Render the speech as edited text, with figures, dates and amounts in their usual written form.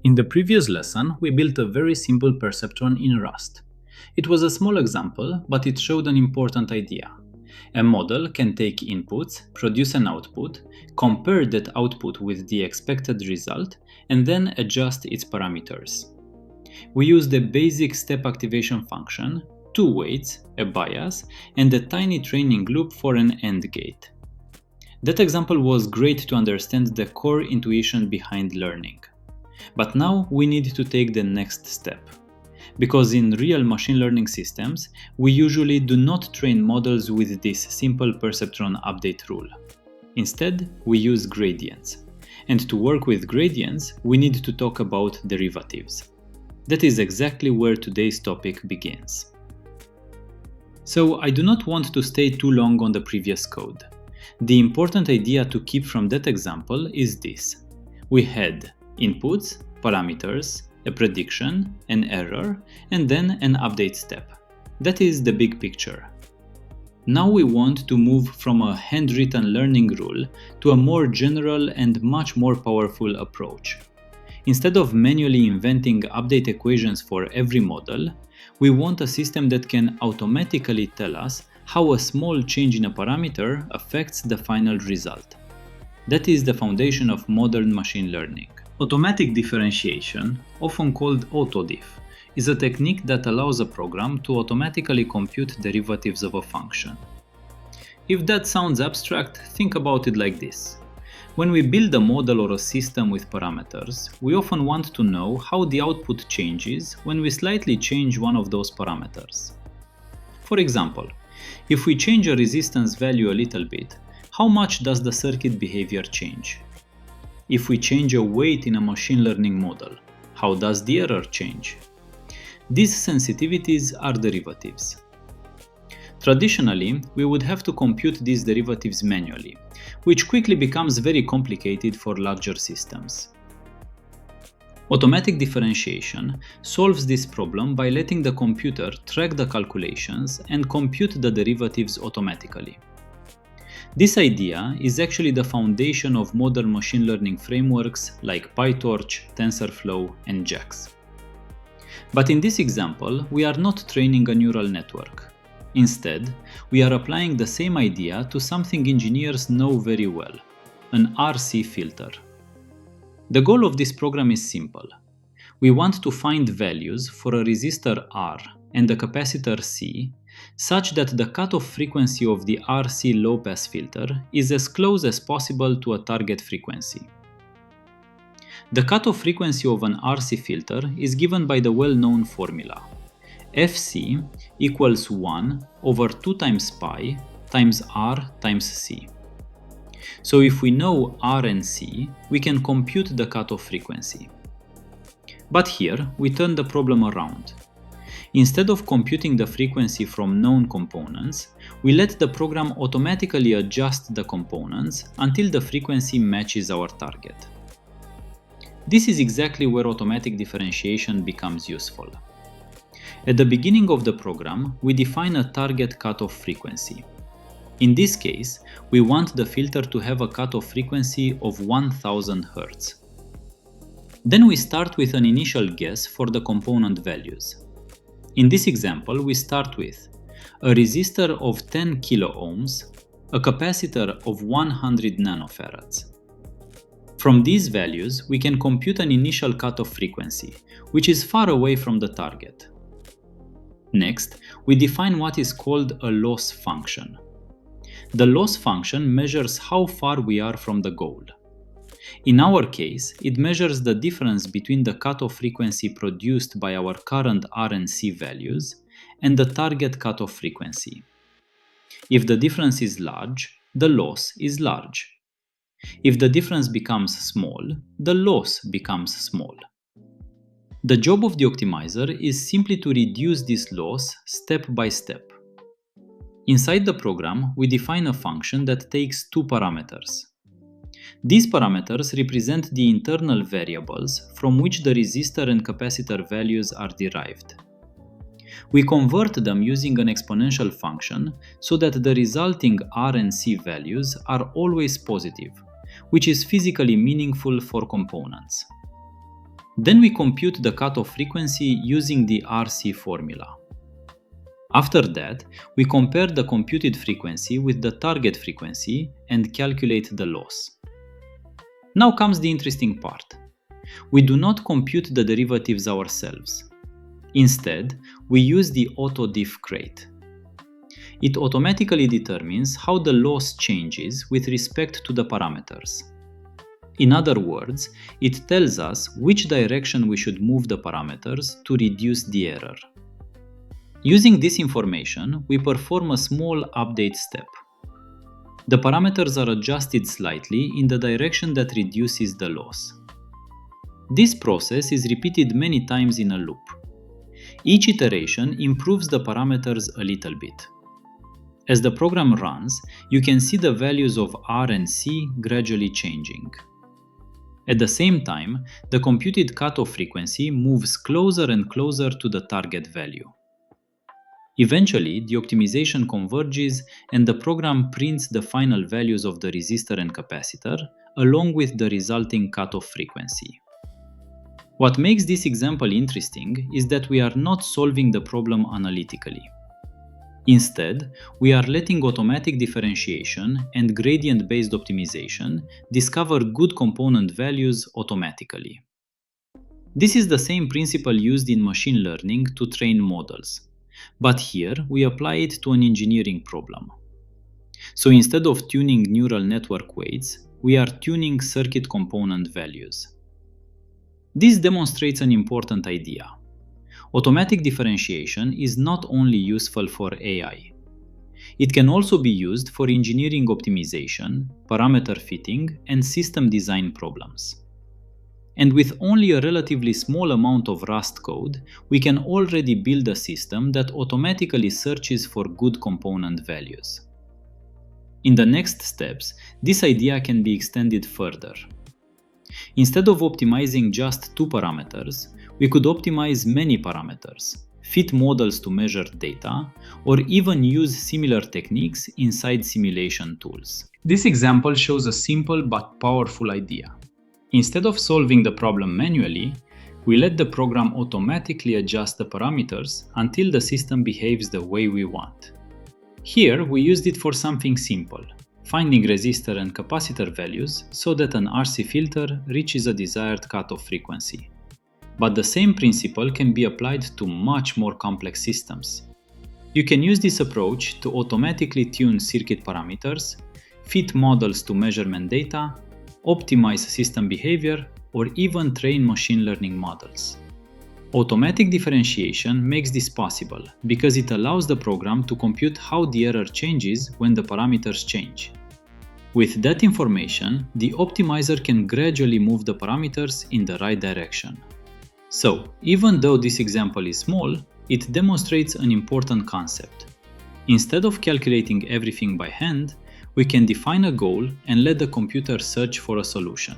In the previous lesson, we built a very simple perceptron in Rust. It was a small example, but it showed an important idea. A model can take inputs, produce an output, compare that output with the expected result, and then adjust its parameters. We used a basic step activation function, two weights, a bias, and a tiny training loop for an AND gate. That example was great to understand the core intuition behind learning. But now we need to take the next step. Because in real machine learning systems, we usually do not train models with this simple perceptron update rule. Instead, we use gradients. And to work with gradients, we need to talk about derivatives. That is exactly where today's topic begins. So I do not want to stay too long on the previous code. The important idea to keep from that example is this. We had inputs, parameters, a prediction, an error, and then an update step. That is the big picture. Now we want to move from a handwritten learning rule to a more general and much more powerful approach. Instead of manually inventing update equations for every model, we want a system that can automatically tell us how a small change in a parameter affects the final result. That is the foundation of modern machine learning. Automatic differentiation, often called autodiff, is a technique that allows a program to automatically compute derivatives of a function. If that sounds abstract, think about it like this. When we build a model or a system with parameters, we often want to know how the output changes when we slightly change one of those parameters. For example, if we change a resistance value a little bit, how much does the circuit behavior change? If we change a weight in a machine learning model, how does the error change? These sensitivities are derivatives. Traditionally, we would have to compute these derivatives manually, which quickly becomes very complicated for larger systems. Automatic differentiation solves this problem by letting the computer track the calculations and compute the derivatives automatically. This idea is actually the foundation of modern machine learning frameworks like PyTorch, TensorFlow, and JAX. But in this example, we are not training a neural network. Instead, we are applying the same idea to something engineers know very well, an RC filter. The goal of this program is simple. We want to find values for a resistor R and a capacitor C such that the cutoff frequency of the RC low-pass filter is as close as possible to a target frequency. The cutoff frequency of an RC filter is given by the well-known formula. Fc equals 1 over 2 times pi times R times C. So if we know R and C, we can compute the cutoff frequency. But here, we turn the problem around. Instead of computing the frequency from known components, we let the program automatically adjust the components until the frequency matches our target. This is exactly where automatic differentiation becomes useful. At the beginning of the program, we define a target cutoff frequency. In this case, we want the filter to have a cutoff frequency of 1000 Hz. Then we start with an initial guess for the component values. In this example, we start with a resistor of 10 kiloohms, a capacitor of 100 nanofarads. From these values, we can compute an initial cutoff frequency, which is far away from the target. Next, we define what is called a loss function. The loss function measures how far we are from the goal. In our case, it measures the difference between the cutoff frequency produced by our current R and C values and the target cutoff frequency. If the difference is large, the loss is large. If the difference becomes small, the loss becomes small. The job of the optimizer is simply to reduce this loss step by step. Inside the program, we define a function that takes two parameters. These parameters represent the internal variables from which the resistor and capacitor values are derived. We convert them using an exponential function so that the resulting R and C values are always positive, which is physically meaningful for components. Then we compute the cutoff frequency using the RC formula. After that, we compare the computed frequency with the target frequency and calculate the loss. Now comes the interesting part. We do not compute the derivatives ourselves. Instead, we use the autodiff crate. It automatically determines how the loss changes with respect to the parameters. In other words, it tells us which direction we should move the parameters to reduce the error. Using this information, we perform a small update step. The parameters are adjusted slightly in the direction that reduces the loss. This process is repeated many times in a loop. Each iteration improves the parameters a little bit. As the program runs, you can see the values of R and C gradually changing. At the same time, the computed cutoff frequency moves closer and closer to the target value. Eventually, the optimization converges and the program prints the final values of the resistor and capacitor along with the resulting cutoff frequency. What makes this example interesting is that we are not solving the problem analytically. Instead, we are letting automatic differentiation and gradient-based optimization discover good component values automatically. This is the same principle used in machine learning to train models, but here we apply it to an engineering problem. So instead of tuning neural network weights, we are tuning circuit component values. This demonstrates an important idea. Automatic differentiation is not only useful for AI. It can also be used for engineering optimization, parameter fitting, and system design problems. And with only a relatively small amount of Rust code, we can already build a system that automatically searches for good component values. In the next steps, this idea can be extended further. Instead of optimizing just two parameters, we could optimize many parameters, fit models to measure data, or even use similar techniques inside simulation tools. This example shows a simple but powerful idea. Instead of solving the problem manually, we let the program automatically adjust the parameters until the system behaves the way we want. Here, we used it for something simple, finding resistor and capacitor values so that an RC filter reaches a desired cutoff frequency. But the same principle can be applied to much more complex systems. You can use this approach to automatically tune circuit parameters, fit models to measurement data, optimize system behavior, or even train machine learning models. Automatic differentiation makes this possible because it allows the program to compute how the error changes when the parameters change. With that information, the optimizer can gradually move the parameters in the right direction. So, even though this example is small, it demonstrates an important concept. Instead of calculating everything by hand, we can define a goal and let the computer search for a solution.